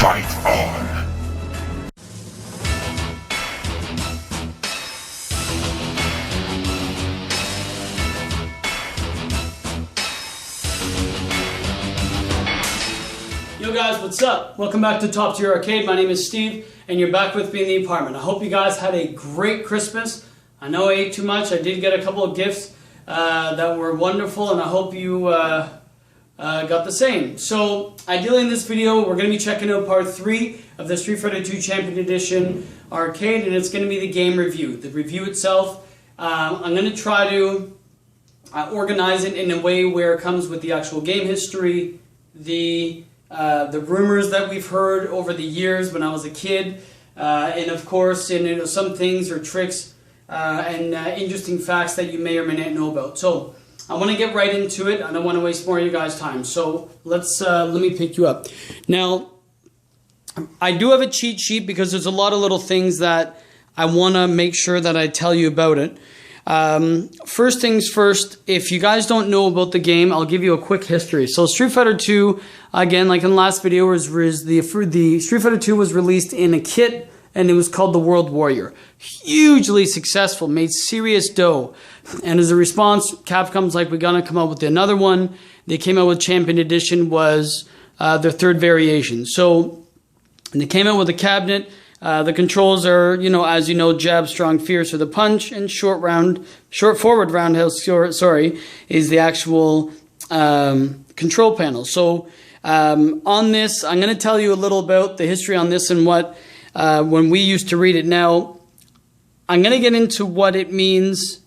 Fight on! Yo guys, what's up? Welcome back to Top Tier Arcade. My name is Steve, and you're back with me in the apartment. I hope you guys had a great Christmas. I know I ate too much. I did get a couple of gifts that were wonderful, and I hope you got the same. So, ideally in this video, we're going to be checking out part 3 of the Street Fighter 2 Champion Edition Arcade, and it's going to be the game review. The review itself, I'm going to try to organize it in a way where it comes with the actual game history, the rumors that we've heard over the years when I was a kid, and of course, some things or tricks and interesting facts that you may or may not know about. So I want to get right into it. I don't want to waste more of you guys' time. So let me pick you up. Now, I do have a cheat sheet because there's a lot of little things that I want to make sure that I tell you about it. First things first, if you guys don't know about the game, I'll give you a quick history. So Street Fighter 2, again, like in the last video, the Street Fighter 2 was released in a kit, and it was called the World Warrior. Hugely successful, made serious dough. And as a response, Capcom's like, we're gonna come out with another one. They came out with Champion Edition, was their third variation. So they came out with a cabinet. The controls are, as you know, jab, strong, fierce for the punch, and short forward roundhouse, is the actual control panel. So on this, I'm going to tell you a little about the history on this and what, when we used to read it. Now, I'm going to get into what it means,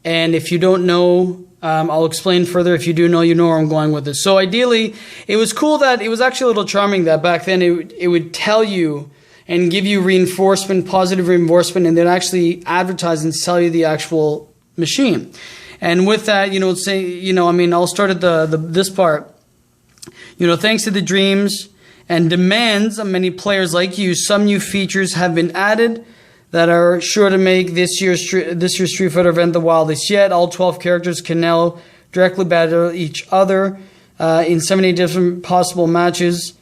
and if you don't know, I'll explain further. If you do know, you know where I'm going with this. So ideally, it was cool that, it was actually a little charming that back then it would tell you and give you reinforcement, positive reinforcement, and then actually advertise and sell you the actual machine. And with that, I'll start at this part. Thanks to the dreams and demands of many players like you, some new features have been added that are sure to make this year's Street Fighter event the wildest yet. All 12 characters can now directly battle each other in 70 different possible matches.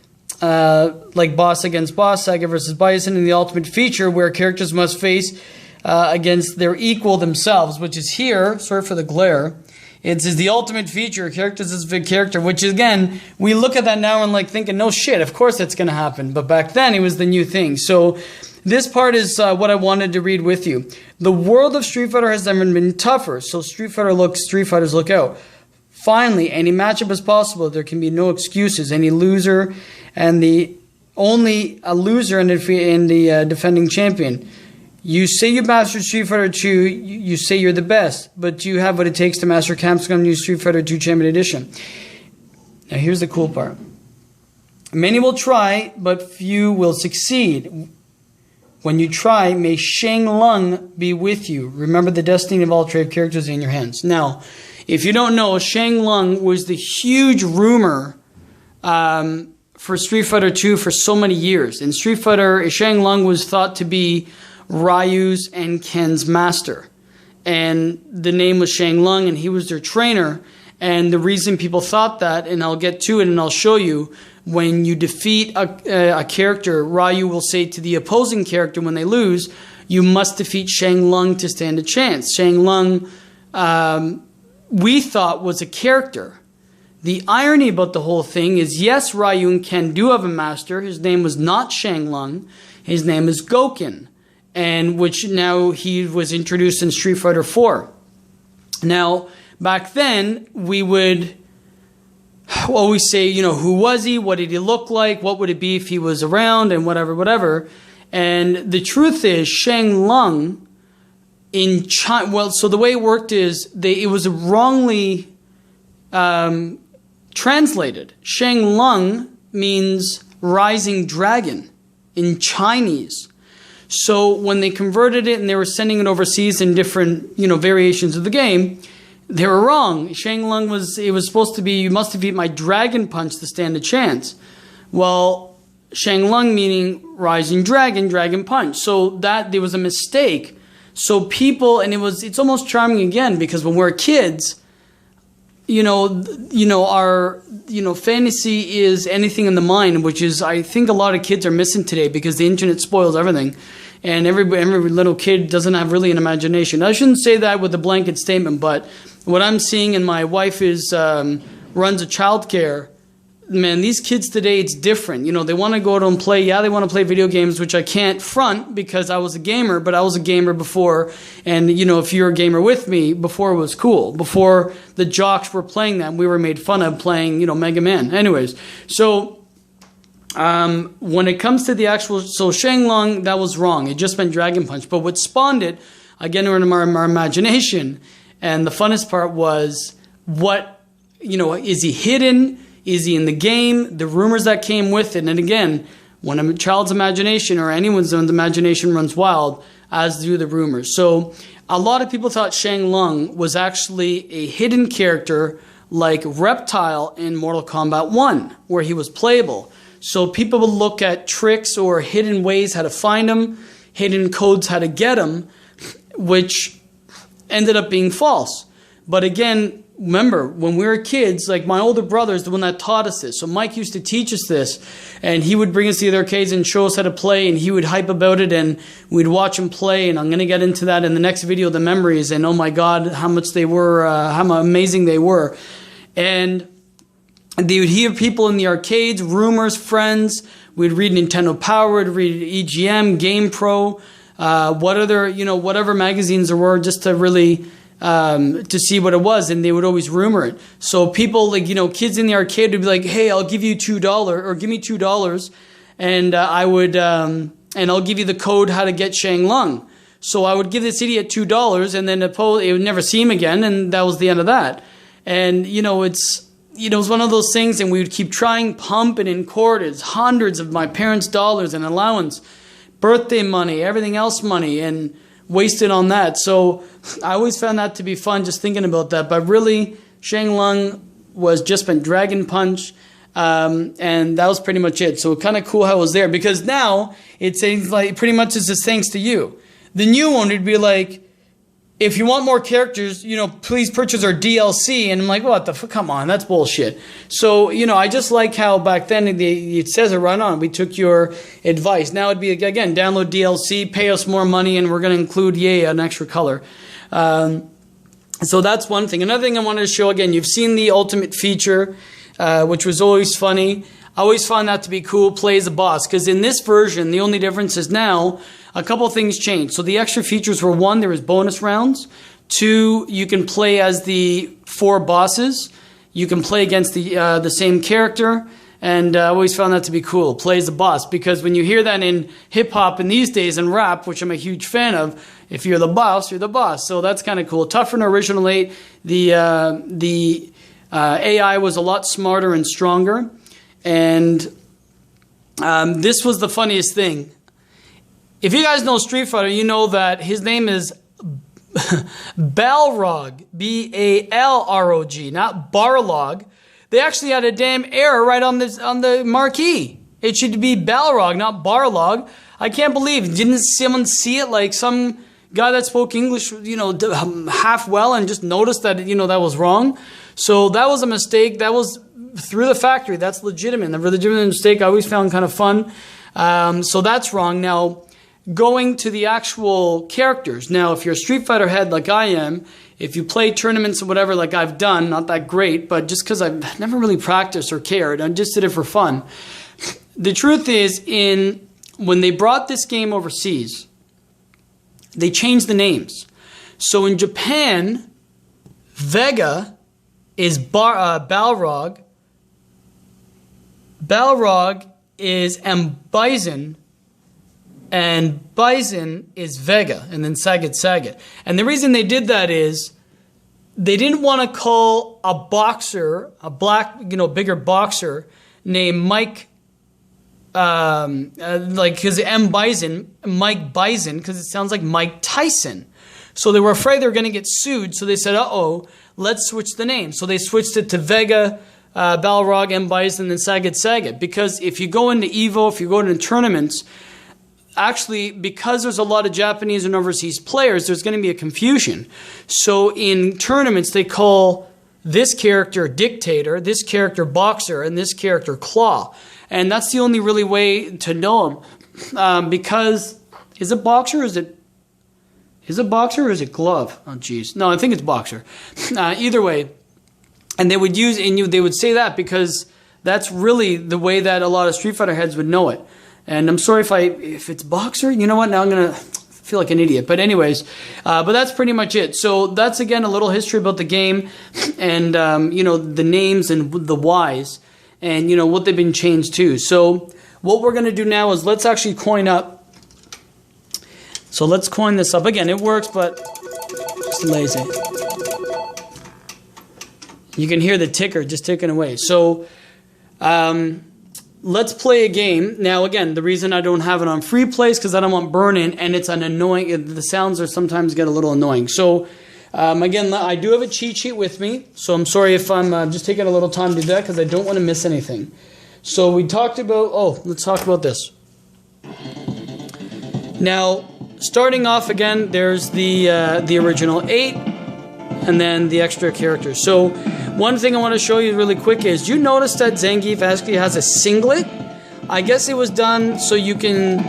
Like boss against boss, Saga versus Bison, and the ultimate feature where characters must face against their equal themselves, which is here, sorry for the glare, it's the ultimate feature, characters as a big character, which again, we look at that now and like thinking, no shit, of course that's going to happen, but back then it was the new thing. So this part is what I wanted to read with you. The world of Street Fighter has never been tougher, so Street Fighters look out. Finally, any matchup is possible. There can be no excuses. Any loser and only a loser in the defending champion. You say you mastered Street Fighter 2, you say you're the best, but do you have what it takes to master Capcom's new Street Fighter 2 Champion Edition? Now here's the cool part. Many will try, but few will succeed. When you try, may Sheng Long be with you. Remember, the destiny of all trade characters in your hands. Now, if you don't know, Sheng Long was the huge rumor for Street Fighter 2 for so many years. In Street Fighter, Sheng Long was thought to be Ryu's and Ken's master. And the name was Sheng Long, and he was their trainer. And the reason people thought that, and I'll get to it and I'll show you, when you defeat a character, Ryu will say to the opposing character when they lose, you must defeat Sheng Long to stand a chance. Sheng Long, we thought, was a character. The irony about the whole thing is, yes, Ryu and Ken do have a master. His name was not Sheng Long. His name is Gouken, and which now he was introduced in Street Fighter 4. Now, back then, we would always say, who was he? What did he look like? What would it be if he was around? And whatever. And the truth is, Sheng Long in China, so the way it worked is, it was wrongly translated. Sheng Long means rising dragon in Chinese. So when they converted it and they were sending it overseas in different, variations of the game, they were wrong. Sheng Long was supposed to be, you must defeat my dragon punch to stand a chance. Well, Sheng Long meaning rising dragon, dragon punch. So that there was a mistake. So people, and it's almost charming again, because when we're kids, fantasy is anything in the mind, which is, I think, a lot of kids are missing today because the internet spoils everything. And every little kid doesn't have really an imagination. I shouldn't say that with a blanket statement, but what I'm seeing, and my wife runs a childcare. Man, these kids today, it's different. They want to go out and play. Yeah, they want to play video games, which I can't front because I was a gamer, but I was a gamer before. And, if you're a gamer with me, before it was cool. Before the jocks were playing that, we were made fun of playing, Mega Man. Anyways, so when it comes to the actual, so Sheng Long, that was wrong. It just meant Dragon Punch. But what spawned it, again, in our imagination, and the funnest part was is he hidden? Is he in the game? The rumors that came with it. And again, when a child's imagination or anyone's imagination runs wild, as do the rumors. So a lot of people thought Sheng Long was actually a hidden character like Reptile in Mortal Kombat 1, where he was playable. So people would look at tricks or hidden ways how to find him, hidden codes how to get him, which ended up being false. But again, remember, when we were kids, like my older brother is the one that taught us this. So Mike used to teach us this, and he would bring us to the arcades and show us how to play, and he would hype about it, and we'd watch him play. And I'm going to get into that in the next video, the memories, and oh my God, how much they were, how amazing they were. And they would hear people in the arcades, rumors, friends. We'd read Nintendo Power, we'd read EGM, Game Pro, whatever magazines there were, just to really to see what it was, and they would always rumor it. So people, kids in the arcade would be like, "Hey, I'll give you $2, or give me $2, and I'll give you the code how to get Sheng Long." So I would give this idiot $2, and then it would never see him again, and that was the end of that. And it's one of those things, and we would keep trying, pumping in quarters, hundreds of my parents' dollars and allowance, birthday money, everything else money, and wasted on that. So I always found that to be fun, just thinking about that. But really, Sheng Long was just been Dragon Punch, and that was pretty much it. So kind of cool how it was there, because now it seems like pretty much it's just thanks to you. The new one would be like, if you want more characters, please purchase our DLC. And I'm like, what the fuck? Come on, that's bullshit. So, I just like how back then it says it right on. We took your advice. Now it'd be, again, download DLC, pay us more money, and we're going to include, an extra color. So that's one thing. Another thing I wanted to show, again, you've seen the ultimate feature, which was always funny. I always found that to be cool, play as a boss. Because in this version, the only difference is now, a couple of things changed. So the extra features were, 1, there was bonus rounds. 2, you can play as the 4 bosses. You can play against the same character. And I always found that to be cool, play as a boss. Because when you hear that in hip-hop and these days and rap, which I'm a huge fan of, if you're the boss, you're the boss. So that's kind of cool. Tougher than Original 8. The AI was a lot smarter and stronger. And this was the funniest thing. If you guys know Street Fighter, you know that his name is Balrog, B-A-L-R-O-G, not Barlog. They actually had a damn error right on the marquee. It should be Balrog, not Barlog. I can't believe, didn't someone see it? Like some guy that spoke English, half well, and just noticed that, that was wrong. So that was a mistake. That was through the factory. That's legitimate. The legitimate mistake I always found kind of fun. So that's wrong. Now, going to the actual characters. Now, if you're a Street Fighter head like I am, if you play tournaments or whatever like I've done, not that great, but just because I've never really practiced or cared, I just did it for fun. The truth is, when they brought this game overseas, they changed the names. So in Japan, Vega is Balrog. Balrog is Bison. And Bison is Vega, and then Sagat. And the reason they did that is they didn't want to call a boxer, a black, bigger boxer named Mike, his Bison, Mike Bison, because it sounds like Mike Tyson. So they were afraid they were going to get sued, so they said, let's switch the name. So they switched it to Vega, Balrog, Bison, and then Sagat. Because if you go into EVO, if you go into tournaments, actually, because there's a lot of Japanese and overseas players, there's going to be a confusion. So in tournaments, they call this character Dictator, this character Boxer, and this character Claw. And that's the only really way to know them. Because, is it Boxer or is it Boxer or is it Glove? Oh, jeez. No, I think it's Boxer. Either way. And they would use, they would say that because that's really the way that a lot of Street Fighter heads would know it. And I'm sorry if it's Boxer. You know what? Now I'm going to feel like an idiot. But anyways, but that's pretty much it. So that's, again, a little history about the game and, the names and the whys and, what they've been changed to. So what we're going to do now is let's actually coin up. So let's coin this up. Again, it works, but just lazy. You can hear the ticker just ticking away. So let's play a game. Now, again, the reason I don't have it on free play is because I don't want burn-in, and it's an annoying. The sounds are sometimes get a little annoying. So, again, I do have a cheat sheet with me, so I'm sorry if I'm just taking a little time to do that because I don't want to miss anything. So we talked about, let's talk about this. Now, starting off again, there's the original 8, and then the extra characters. So one thing I want to show you really quick is, do you notice that Zangief actually has a singlet? I guess it was done so you can,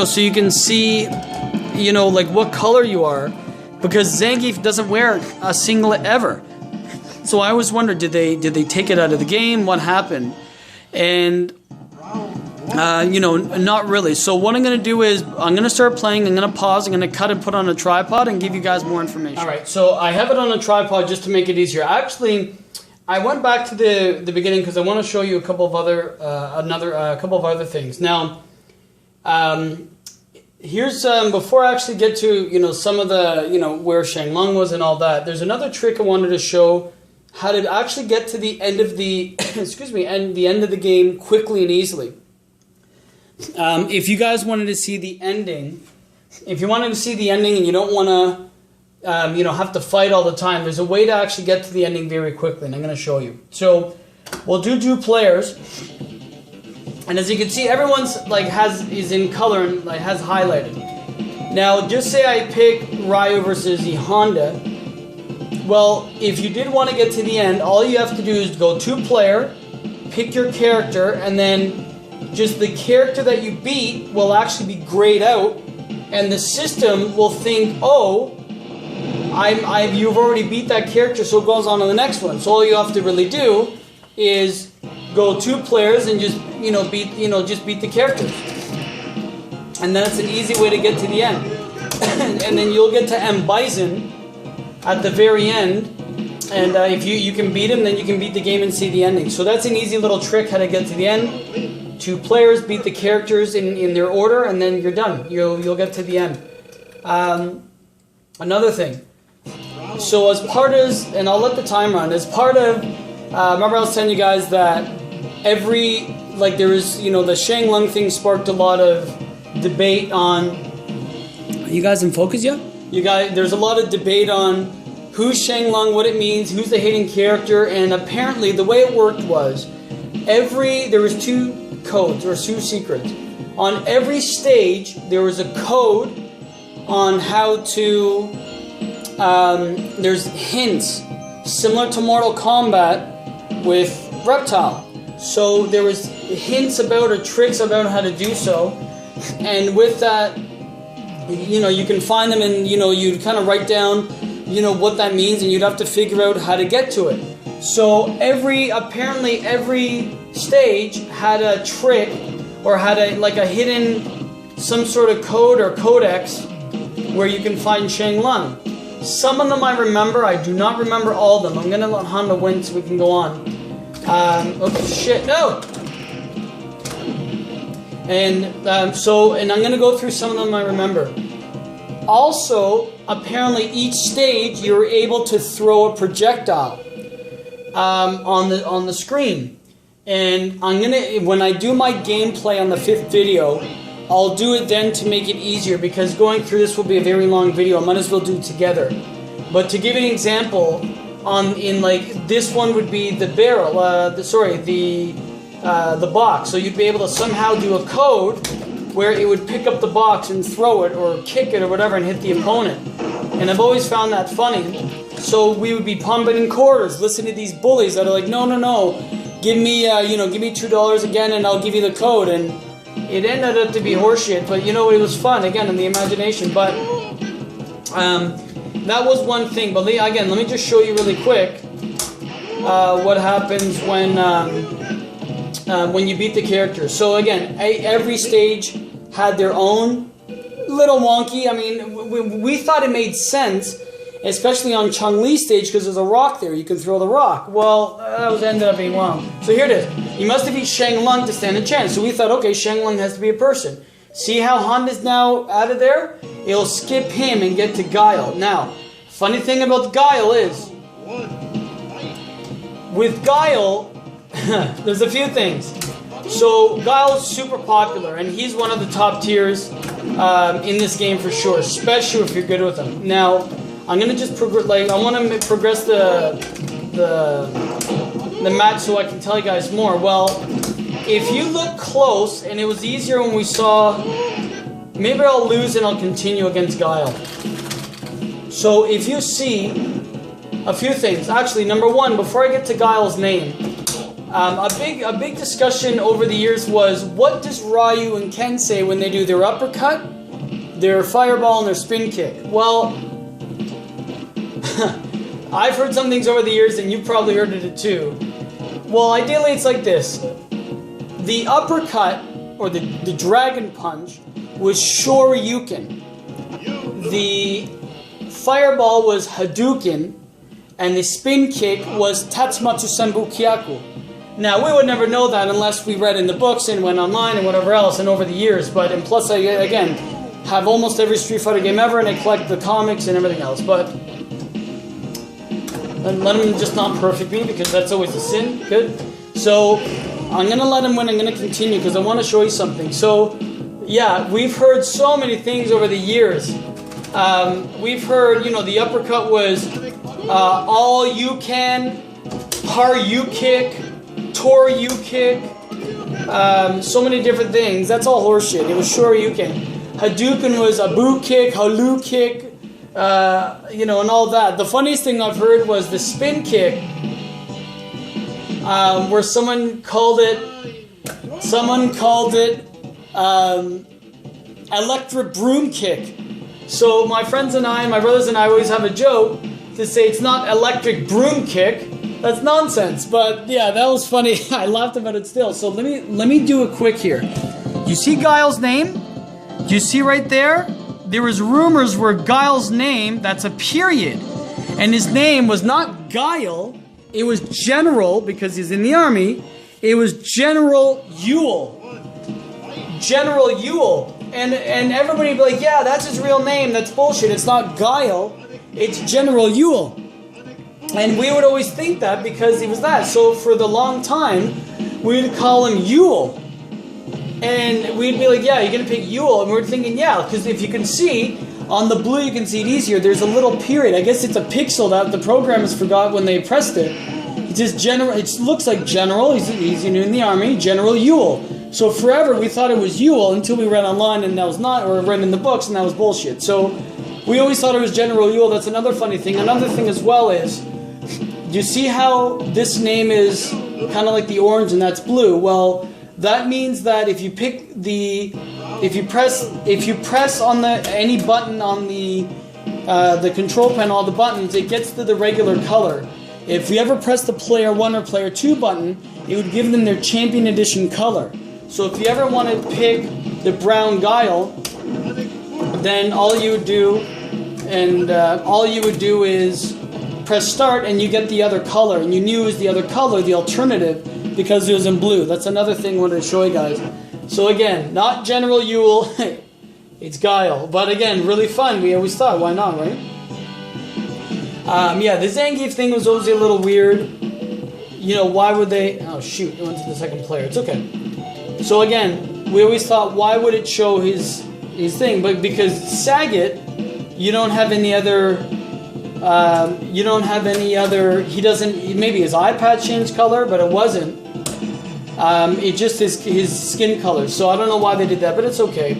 so you can see, like what color you are, because Zangief doesn't wear a singlet ever. So I always wondered, did they take it out of the game? What happened? And not really. So what I'm going to do is I'm going to start playing. I'm going to pause. I'm going to cut and put on a tripod and give you guys more information. All right. So I have it on a tripod just to make it easier. Actually, I went back to the beginning because I want to show you a couple of other things. Now, here's before I actually get to some of the where Sheng Long was and all that. There's another trick I wanted to show how to actually get to the end of the the end of the game quickly and easily. If you guys wanted to see the ending, and you don't want to, have to fight all the time, there's a way to actually get to the ending very quickly, and I'm going to show you. So we'll do players, and as you can see, everyone's is in color and has highlighted. Now, just say I pick Ryu versus the Honda. Well, if you did want to get to the end, all you have to do is go to player, pick your character, and then just the character that you beat will actually be grayed out, and the system will think, oh, you've already beat that character, so it goes on to the next one. So all you have to really do is go to players and just beat the characters, and then it's an easy way to get to the end. And then you'll get to M. Bison at the very end, and if you can beat him, then you can beat the game and see the ending. So that's an easy little trick how to get to the end. 2 players, beat the characters in their order, and then you're done. You'll get to the end. Another thing. So as part of, and I'll let the time run, as part of, remember I was telling you guys that there was, the Sheng Long thing sparked a lot of debate on, are you guys in focus yet? There's a lot of debate on who's Sheng Long, what it means, who's the hidden character, and apparently the way it worked was, there was 2 codes or 2 secrets. On every stage, there was a code on how to, there's hints, similar to Mortal Kombat with Reptile. So there was hints about or tricks about how to do so, and with that, you can find them and, you'd kind of write down, what that means, and you'd have to figure out how to get to it. So apparently every stage had a trick or had a hidden, some sort of code or codex where you can find Sheng Long. Some of them I remember. I do not remember all of them. I'm going to let Honda win so we can go on. Oh shit, no! And I'm going to go through some of them I remember. Also, apparently each stage you were able to throw a projectile on the screen. And when I do my gameplay on the 5th video, I'll do it then to make it easier, because going through this will be a very long video. I might as well do it together. But to give you an example, this one would be the barrel, the box. So you'd be able to somehow do a code where it would pick up the box and throw it or kick it or whatever and hit the opponent. And I've always found that funny. So we would be pumping in quarters, listening to these bullies that are like, no, give me $2 again, and I'll give you the code. And it ended up to be horseshit, but it was fun again in the imagination. But that was one thing. But again, let me just show you really quick what happens when you beat the character. So again, every stage had their own little wonky. I mean, we thought it made sense, especially on Chun-Li's stage, because there's a rock there. You can throw the rock. Well, that ended up being wrong. So here it is. You must defeat Sheng Long to stand a chance. So we thought, okay, Sheng Long has to be a person. See how Honda's now out of there? It'll skip him and get to Guile. Now, funny thing about Guile is, with Guile, there's a few things. So Guile's super popular, and he's one of the top tiers in this game for sure, especially if you're good with him. Now, I'm gonna just progress. I want to progress the match so I can tell you guys more. Well, if you look close, and it was easier when we saw. Maybe I'll lose and I'll continue against Guile. So if you see a few things. Actually, number one, before I get to Guile's name, a big discussion over the years was, what does Ryu and Ken say when they do their uppercut, their fireball, and their spin kick? Well, I've heard some things over the years, and you've probably heard it too. Well, ideally it's like this. The uppercut, or the dragon punch, was Shoryuken. The fireball was Hadouken, and the spin kick was Tatsumatsu Senbu Kyaku. Now, we would never know that unless we read in the books and went online and whatever else, and over the years. But, and plus, I, again, have almost every Street Fighter game ever, and I collect the comics and everything else. But, and let him just not perfect me, because that's always a sin. Good. So, I'm going to let him win. I'm going to continue, because I want to show you something. So, yeah, we've heard so many things over the years. We've heard, you know, the uppercut was all you can, par you kick, tor you kick, so many different things. That's all horseshit. It was Shoryuken. Hadouken was a boo kick, halu kick, you know, and all that. The funniest thing I've heard was the spin kick, where someone called it Electric Broom Kick. So my friends and I, my brothers and I always have a joke to say it's not Electric Broom Kick. That's nonsense. But yeah, that was funny. I laughed about it still. So let me do it quick here. You see Guile's name? Do you see right there? There was rumors where Guile's name, that's a period, and his name was not Guile. It was General, because he's in the army. It was General Uile. General Uile. And everybody would be like, yeah, that's his real name. That's bullshit. It's not Guile. It's General Uile. And we would always think that because he was that. So for the long time, we'd call him Uile. And we'd be like, yeah, you're going to pick Uile. And we're thinking, yeah, because if you can see, on the blue you can see it easier. There's a little period. I guess it's a pixel that the programmers forgot when they pressed it. It's just General. It looks like General. He's in the army. General Uile. So forever we thought it was Uile until we read online and that was not, or read in the books and that was bullshit. So we always thought it was General Uile. That's another funny thing. Another thing as well is, do you see how this name is kind of like the orange and that's blue? Well, that means that if you pick the, if you press on any button on the control panel, all the buttons, it gets to the regular color. If you ever press the player 1 or player 2 button, it would give them their champion edition color. So if you ever want to pick the brown Guile, then all you would do is press start and you get the other color. And you knew it was the other color, the alternative, because it was in blue. That's another thing I wanted to show you guys. So again, not General Uile, it's Guile. But again, really fun. We always thought, why not, right? Yeah, the Zangief thing was always a little weird. You know, why would they... Oh shoot, it went to the second player. It's okay. So again, we always thought, why would it show his thing? But because Sagat, you don't have any other... he doesn't... Maybe his iPad changed color, but it wasn't. It just is his skin color. So I don't know why they did that, but it's okay.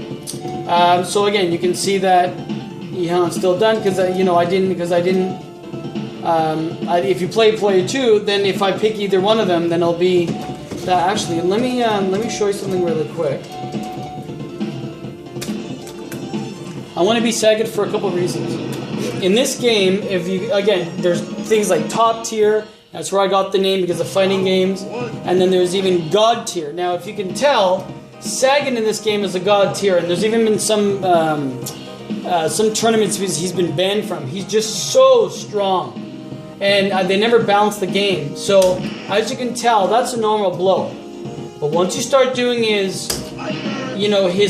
So again, you can see that, you know, it's still done because I didn't if you play player 2, then if I pick either one of them, then it'll be that. Actually, let me show you something really quick. I want to be Sagat for a couple of reasons. In this game, there's things like top tier. That's where I got the name because of fighting games. And then there's even god tier. Now, if you can tell, Sagat in this game is a god tier, and there's even been some tournaments he's been banned from. He's just so strong, and they never balance the game. So, as you can tell, that's a normal blow. But once you start doing his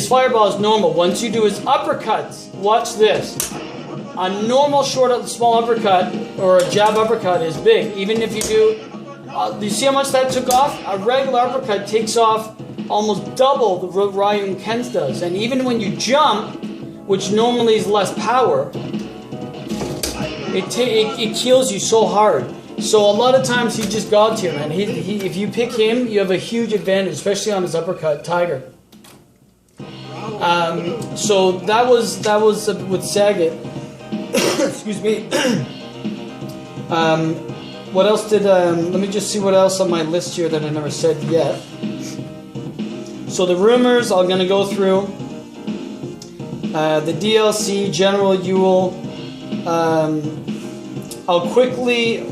fireball is normal. Once you do his uppercuts, watch this. A normal small uppercut or a jab uppercut is big. Even if you do, you see how much that took off? A regular uppercut takes off almost double what Ryu Ken's does. And even when you jump, which normally is less power, it kills you so hard. So a lot of times he's just god tier, man. If you pick him, you have a huge advantage, especially on his uppercut, Tiger. So that was with Sagat. Excuse me. What else did? Let me just see what else on my list here that I never said yet. So the rumors I'm gonna go through. The DLC, General Uile. I'll quickly.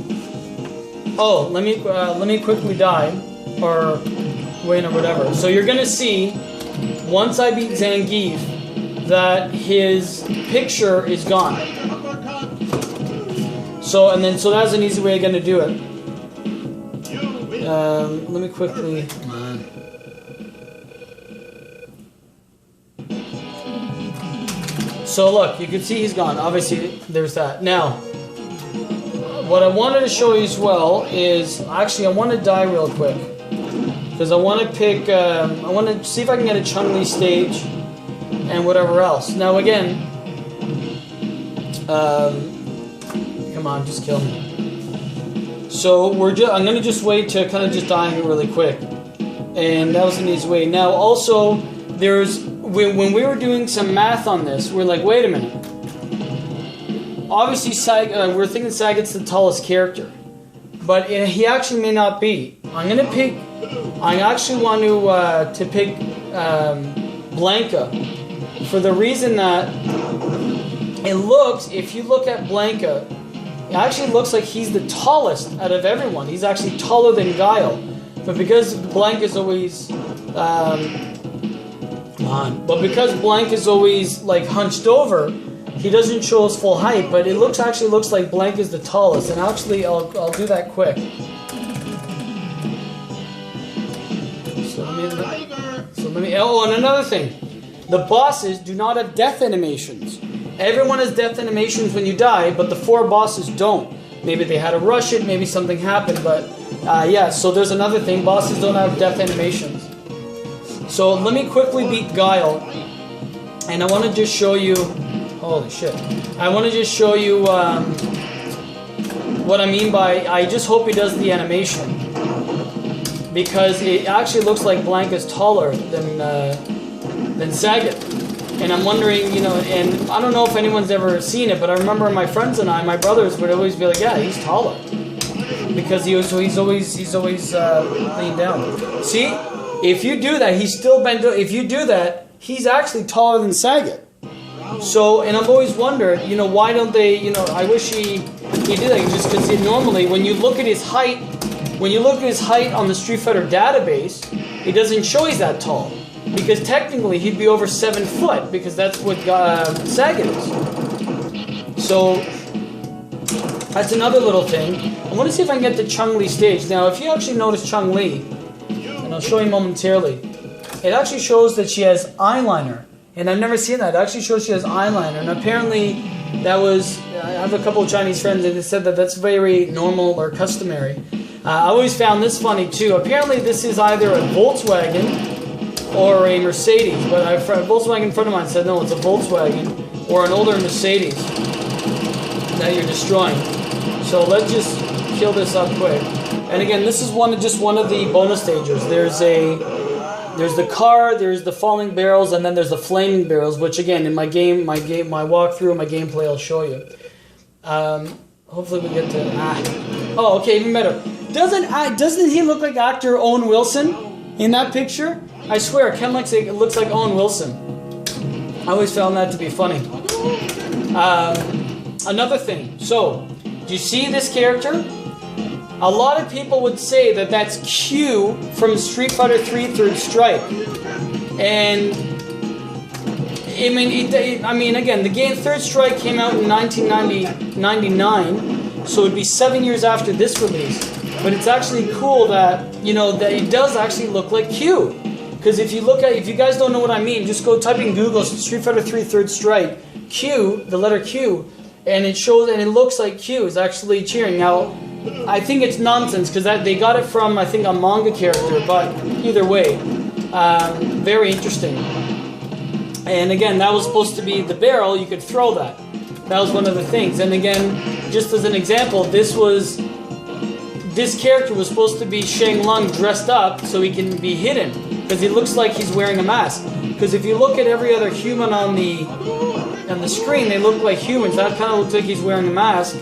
Oh, let me quickly die, or win, or whatever. So you're gonna see once I beat Zangief that his picture is gone. So that's an easy way I'm gonna do it. Let me quickly. So look, you can see he's gone. Obviously, there's that. Now, what I wanted to show you as well is actually I want to die real quick because I want to pick. I want to see if I can get a Chun-Li stage and whatever else. Now again, come on, just kill me. So I'm gonna just wait to kind of just die here really quick, and that was an easy way. Now also, when we were doing some math on this, we're like, wait a minute. Obviously, we're thinking Sagat's the tallest character, but he actually may not be. I actually want to pick Blanca for the reason that if you look at Blanca, it actually looks like he's the tallest out of everyone. He's actually taller than Guile, but because Blanca's always because Blanca's always like hunched over, he doesn't show his full height, but it actually looks like Blanca's the tallest. And actually, I'll do that quick. So let me. Oh, and another thing, the bosses do not have death animations. Everyone has death animations when you die, but the 4 bosses don't. Maybe they had to rush it, maybe something happened, but yeah. So there's another thing: bosses don't have death animations. So let me quickly beat Guile, and I want to just show you. Holy shit! I want to just show you what I mean by. I just hope he does the animation because it actually looks like Blanca's taller than Sagat, and I'm wondering, and I don't know if anyone's ever seen it, but I remember my friends and my brothers would always be like, "Yeah, he's taller," because he's always leaned down. See, if you do that, he's still bent. If you do that, he's actually taller than Sagat. So, and I've always wondered, why don't they, I wish he did that, just because normally when you look at his height, on the Street Fighter database, it doesn't show he's that tall. Because technically he'd be over 7 foot, because that's what Sagat is. So, that's another little thing. I want to see if I can get the Chun-Li stage. Now, if you actually notice Chun-Li, and I'll show you momentarily, it actually shows that she has eyeliner. And I've never seen that. It actually shows she has eyeliner. And apparently, I have a couple of Chinese friends and they said that that's very normal or customary. I always found this funny too. Apparently, this is either a Volkswagen or a Mercedes. But a Volkswagen friend of mine said, no, it's a Volkswagen or an older Mercedes that you're destroying. So let's just kill this up quick. And again, this is just one of the bonus stages. There's the car, there's the falling barrels, and then there's the flaming barrels, which again, in my walkthrough, my gameplay, I'll show you. Hopefully we get to... Oh, okay, even better. Doesn't he look like actor Owen Wilson in that picture? I swear, Ken looks like Owen Wilson. I always found that to be funny. Another thing. So, do you see this character? A lot of people would say that that's Q from Street Fighter 3 Third Strike. And, I mean, again, the game Third Strike came out in 1999, so it'd be 7 years after this release. But it's actually cool that, you know, that it does actually look like Q. Because if you guys don't know what I mean, just go type in Google Street Fighter 3 Third Strike, Q, the letter Q, and it shows, and it looks like Q is actually cheering. Now, I think it's nonsense because they got it from, I think, a manga character, but either way, very interesting. And again, that was supposed to be the barrel, you could throw that. That was one of the things. And again, just as an example, this character was supposed to be Sheng Long dressed up so he can be hidden, because he looks like he's wearing a mask. Because if you look at every other human on the screen, they look like humans. That kind of looks like he's wearing a mask.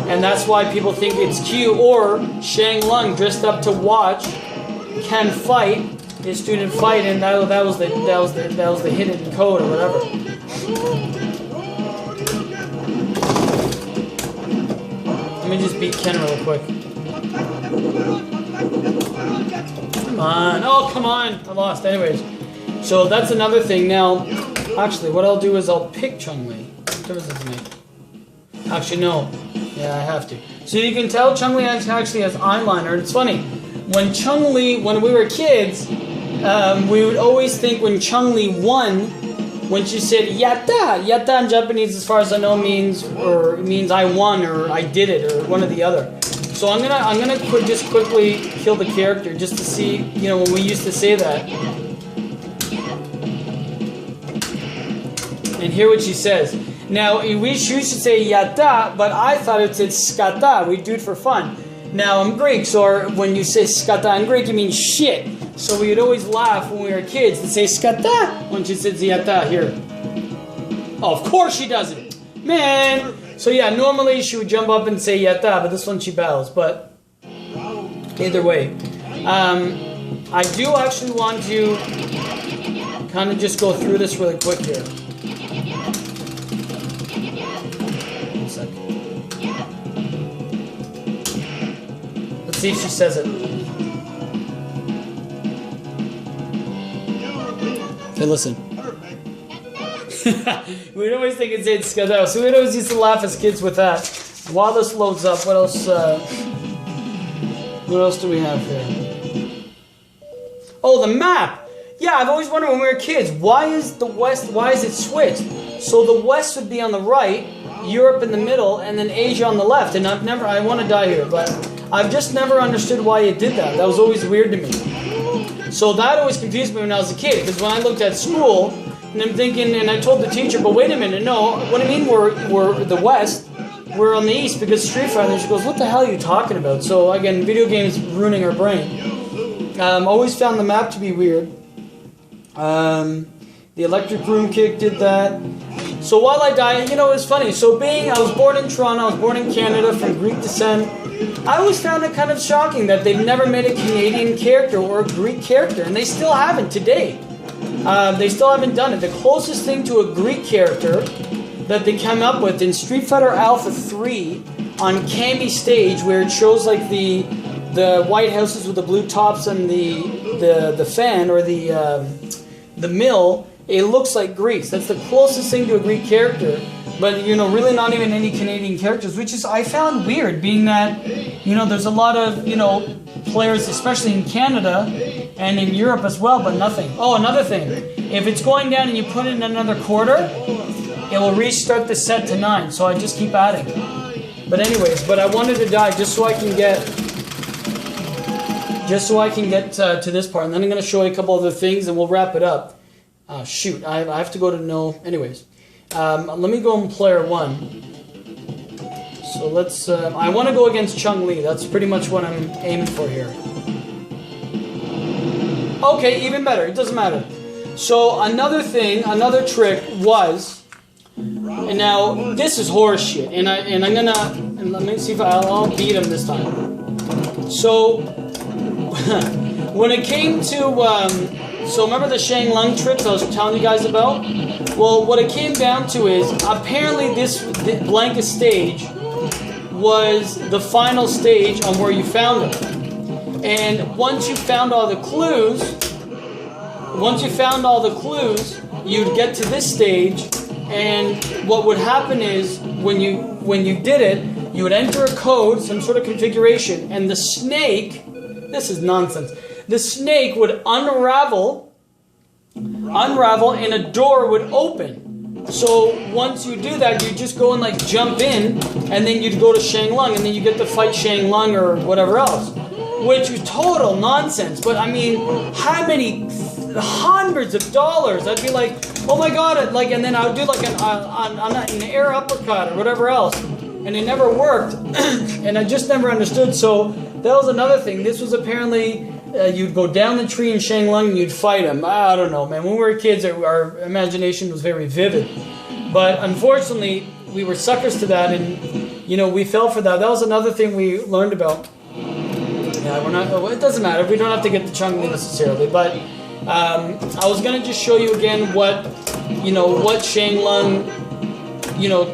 And that's why people think it's Q or Sheng Long dressed up to watch Ken fight, his student fight, and that was the hidden code or whatever. Let me just beat Ken real quick. Come on. Oh, come on. I lost. Anyways. So that's another thing. Now, actually, what I'll do is I'll pick Chun-Li. What does this make? Actually, no. Yeah, I have to. So you can tell Chun-Li actually has eyeliner. It's funny. When we were kids, we would always think when Chun-Li won, when she said yatta, yatta in Japanese, as far as I know, means I won or I did it or one or the other. So I'm gonna just quickly kill the character just to see, you know, when we used to say that, and hear what she says. Now we should say yatta, but I thought it said skata. We do it for fun. Now I'm Greek, so when you say skata in Greek, it means shit. So we would always laugh when we were kids and say skata when she said yatta here. Oh, of course she doesn't, man. So yeah, normally she would jump up and say yatta, but this one she bows. But either way, I do actually want to kind of just go through this really quick here. One second. Let's see if she says it. Okay, listen. We'd always think it's skata, so we'd always used to laugh as kids with that. While this loads up, what else do we have here? Oh, the map! Yeah, I've always wondered when we were kids, why is the West, why is it switched? So the West would be on the right, Europe in the middle, and then Asia on the left. And I want to die here, but I've just never understood why it did that. That was always weird to me. So that always confused me when I was a kid, because when I looked at school, and I'm thinking, and I told the teacher, but wait a minute, no, what do you mean we're the West? We're on the East because Street Fighter. And she goes, what the hell are you talking about? So again, video games ruining our brain. Always found the map to be weird. The Electric Broom Kick did that. So while I die, you know, it was funny. So I was born in Toronto, I was born in Canada, from Greek descent. I always found it kind of shocking that they've never made a Canadian character or a Greek character, and they still haven't today. They still haven't done it. The closest thing to a Greek character that they came up with in Street Fighter Alpha 3 on Kami stage, where it shows like the white houses with the blue tops and the fan or the mill, it looks like Greece. That's the closest thing to a Greek character. But, you know, really not even any Canadian characters, which is, I found weird, being that, you know, there's a lot of, you know, players, especially in Canada and in Europe as well, but nothing. Oh, another thing. If it's going down and you put it in another quarter, it will restart the set to 9, so I just keep adding. But anyways, but I wanted to die just so I can get to this part, and then I'm going to show you a couple other things, and we'll wrap it up. Shoot, I have to go to no. Anyways, let me go in player 1. So let's. I want to go against Chun-Li. That's pretty much what I'm aiming for here. Okay, even better. It doesn't matter. So another thing, another trick was, and now this is horse shit, and and let me see if I'll beat him this time. So, when it came to, so remember the Sheng Long tricks I was telling you guys about? Well, what it came down to is, apparently this blanket stage was the final stage on where you found them. And once you found all the clues, you'd get to this stage, and what would happen is, when you did it, you would enter a code, some sort of configuration, and the snake, this is nonsense, the snake would unravel, and a door would open. So once you do that, you just go and like jump in, and then you'd go to Sheng Long, and then you get to fight Sheng Long or whatever else, which is total nonsense. But I mean, how many hundreds of dollars? I'd be like, oh my god, like, and then I would do like an air uppercut or whatever else, and it never worked, and I just never understood. So that was another thing. This was apparently you'd go down the tree in Sheng Long and you'd fight him. I don't know, man. When we were kids, our imagination was very vivid, but unfortunately, we were suckers to that, and we fell for that. That was another thing we learned about. Yeah, we're not. It doesn't matter. We don't have to get the chungli necessarily, but I was gonna just show you again what Sheng Long,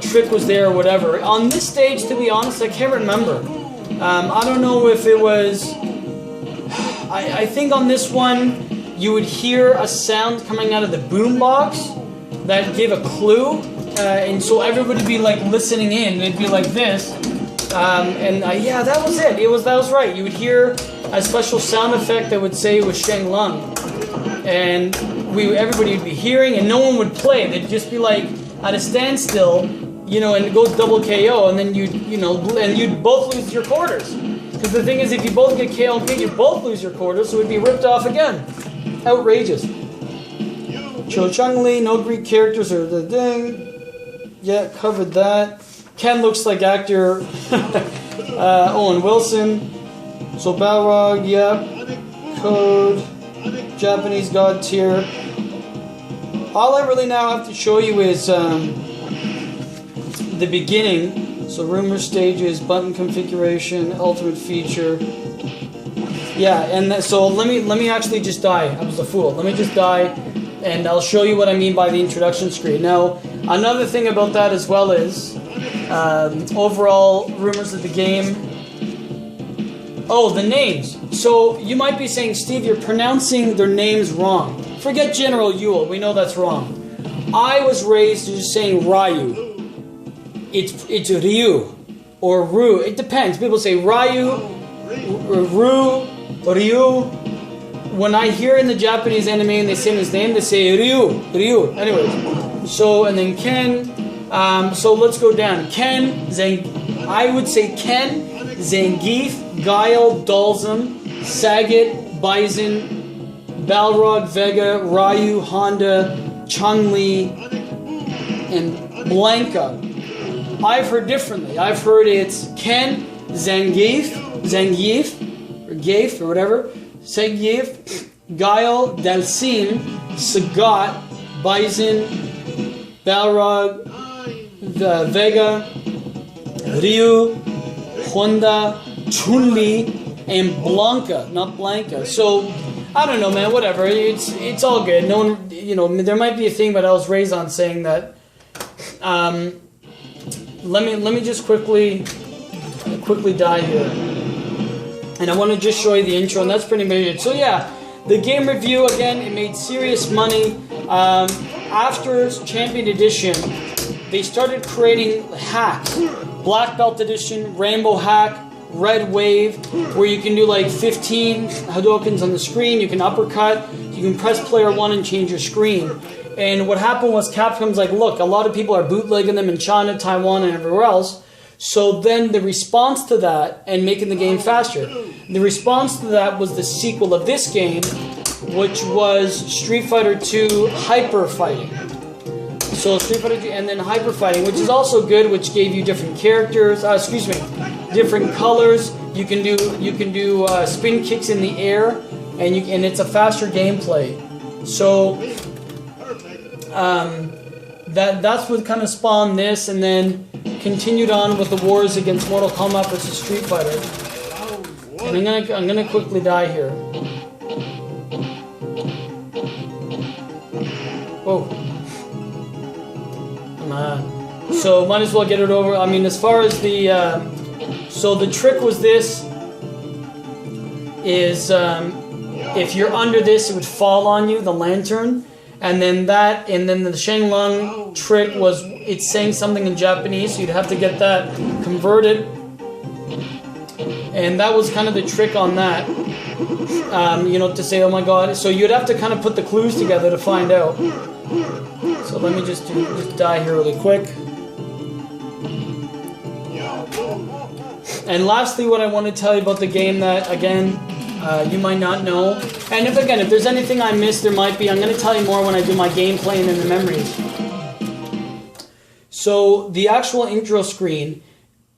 trick was there or whatever. On this stage, to be honest, I can't remember. I don't know if it was. I think on this one, you would hear a sound coming out of the boombox that gave a clue, and so everybody would be like listening in. It'd be like this. Yeah, that was it. That was right. You would hear a special sound effect that would say it was Sheng Long, and everybody would be hearing, and no one would play. They'd just be like at a standstill, and it goes double KO, and then you'd both lose your quarters. Because the thing is, if you both get KO and you both lose your quarters, so it'd be ripped off again. Outrageous. Cho Chung-Li, no Greek characters or the thing. Yeah, covered that. Ken looks like actor Owen Wilson. So Balrog, yeah. Code. Japanese God tier. All I really now have to show you is the beginning. So rumor stages, button configuration, ultimate feature. Yeah, and so let me actually just die. I was a fool. Let me just die, and I'll show you what I mean by the introduction screen. Now, another thing about that as well is overall rumors of the game. Oh, the names. So you might be saying, Steve, you're pronouncing their names wrong. Forget General Uile. We know that's wrong. I was raised just saying Ryu. It's Ryu or Ru. It depends. People say Ryu, Ru, Ryu. When I hear in the Japanese anime and they say his name, they say Ryu. Anyways, so and then Ken. So let's go down. Ken, I would say Ken, Zangief, Guile, Dalsum, Sagat, Bison, Balrog, Vega, Ryu, Honda, Chun-Li, and Blanca. I've heard differently. I've heard it's Ken, Zangief, or Gaif, or whatever, Zangief, Guile, Dalsim, Sagat, Bison, Balrog, Vega, Ryu, Honda, Chun-Li, and Blanca, not Blanca. So, I don't know, man, whatever. It's all good. No one, there might be a thing, but I was raised on saying that. Let me just quickly die here, and I want to just show you the intro, and that's pretty much it. So yeah, the game review again. It made serious money. After Champion Edition, they started creating hacks. Black Belt Edition, Rainbow Hack, Red Wave, where you can do like 15 Hadokens on the screen. You can uppercut. You can press player 1 and change your screen. And what happened was Capcom's like, look, a lot of people are bootlegging them in China, Taiwan, and everywhere else. So then the response to that, and making the game faster, the response to that was the sequel of this game, which was Street Fighter 2 Hyper Fighting. So Street Fighter 2 and then Hyper Fighting, which is also good, which gave you different characters, different colors. You can do spin kicks in the air, and it's a faster gameplay. So that's what kind of spawned this, and then continued on with the wars against Mortal Kombat versus Street Fighter. And I'm gonna quickly die here. Oh. Man. So might as well get it over. I mean, as far as the so the trick was this is if you're under this, it would fall on you, the lantern, and then the Sheng Long trick was it's saying something in Japanese, so you'd have to get that converted, and that was kind of the trick on that. You know, to say, oh my God. So you'd have to kind of put the clues together to find out. So let me just die here really quick. And lastly, what I want to tell you about the game that, again, you might not know. And if there's anything I missed, there might be. I'm going to tell you more when I do my gameplay and then the memories. So the actual intro screen.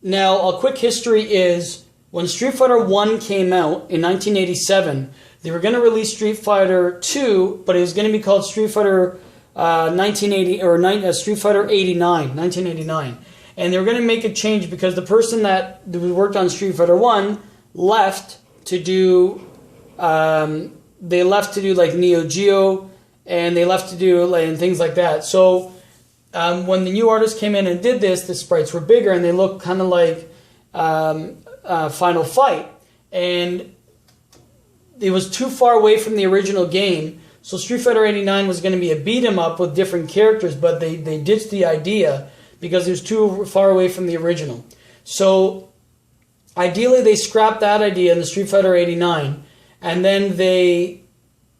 Now, a quick history is when Street Fighter 1 came out in 1987, they were going to release Street Fighter 2, but it was going to be called Street Fighter 1980 or Street Fighter 1989. And they were going to make a change because the person that worked on Street Fighter 1 left to do like Neo Geo, and they left to do like, and things like that. So when the new artist came in and did this, the sprites were bigger and they looked kind of like Final Fight, and it was too far away from the original game. So Street Fighter 89 was going to be a beat 'em up with different characters, but they ditched the idea because it was too far away from the original. So ideally they scrapped that idea in the Street Fighter 89, and then they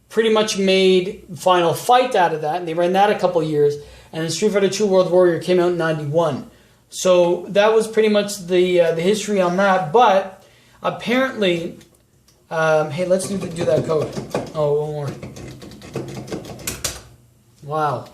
pretty much made Final Fight out of that, and they ran that a couple years, and then Street Fighter 2 World Warrior came out in 91. So that was pretty much the history on that. But apparently, hey, let's do that code. Oh, one more. Wow.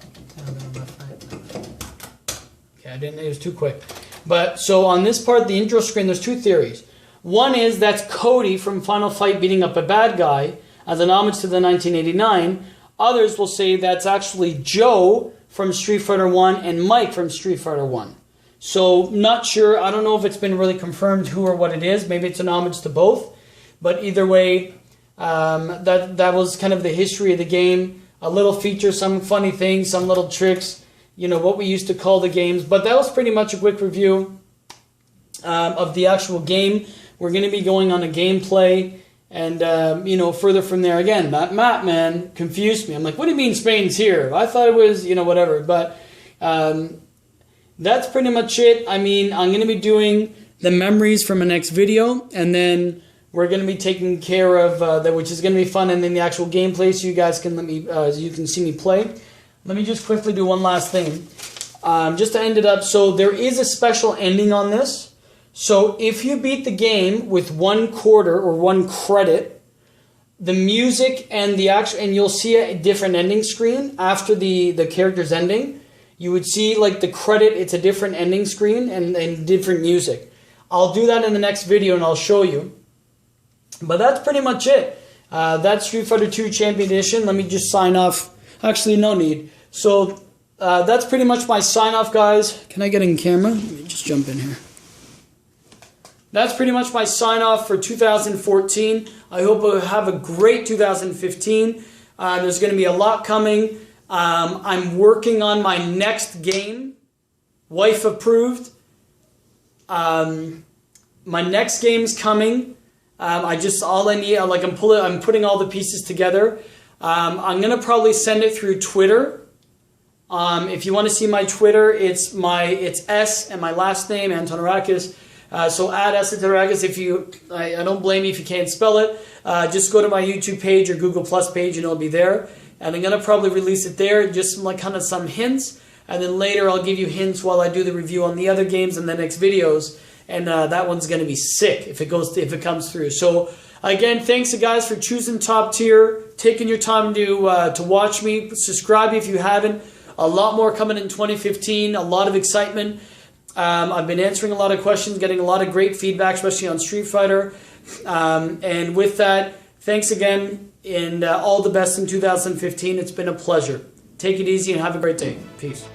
Okay, I didn't. It was too quick. But so on this part, the intro screen, there's two theories. One is that's Cody from Final Fight beating up a bad guy as an homage to the 1989. Others will say that's actually Joe from Street Fighter 1 and Mike from Street Fighter 1. So, not sure. I don't know if it's been really confirmed who or what it is. Maybe it's an homage to both. But either way, that was kind of the history of the game. A little feature, some funny things, some little tricks. You know, what we used to call the games. But that was pretty much a quick review of the actual game. We're going to be going on a gameplay. And, you know, further from there, again, Matt, man, confused me. I'm like, what do you mean Spain's here? I thought it was, you know, whatever. But that's pretty much it. I mean, I'm going to be doing the memories from a next video. And then we're going to be taking care of that, which is going to be fun. And then the actual gameplay so you guys can you can see me play. Let me just quickly do one last thing. Just to end it up. So there is a special ending on this. So if you beat the game with 1 quarter or 1 credit, the music and the actual, and you'll see a different ending screen after the character's ending. You would see like the credit, it's a different ending screen and different music. I'll do that in the next video and I'll show you. But that's pretty much it. That's Street Fighter 2 Champion Edition. Let me just sign off. Actually, no need. So that's pretty much my sign off, guys. Can I get in camera? Let me just jump in here. That's pretty much my sign-off for 2014. I hope you have a great 2015. There's going to be a lot coming. I'm working on my next game. Wife approved. My next game's coming. I'm putting all the pieces together. I'm going to probably send it through Twitter. If you want to see my Twitter, it's S and my last name, Antonarakis. So add Esoterakis if you, I don't blame you if you can't spell it. Just go to my YouTube page or Google Plus page and it'll be there. And I'm going to probably release it there, just like kind of some hints. And then later I'll give you hints while I do the review on the other games in the next videos. And that one's going to be sick if it comes through. So again, thanks guys for choosing Top Tier, taking your time to watch me. Subscribe if you haven't. A lot more coming in 2015, a lot of excitement. I've been answering a lot of questions, getting a lot of great feedback, especially on Street Fighter. And with that, thanks again, and all the best in 2015. It's been a pleasure. Take it easy and have a great day. Peace.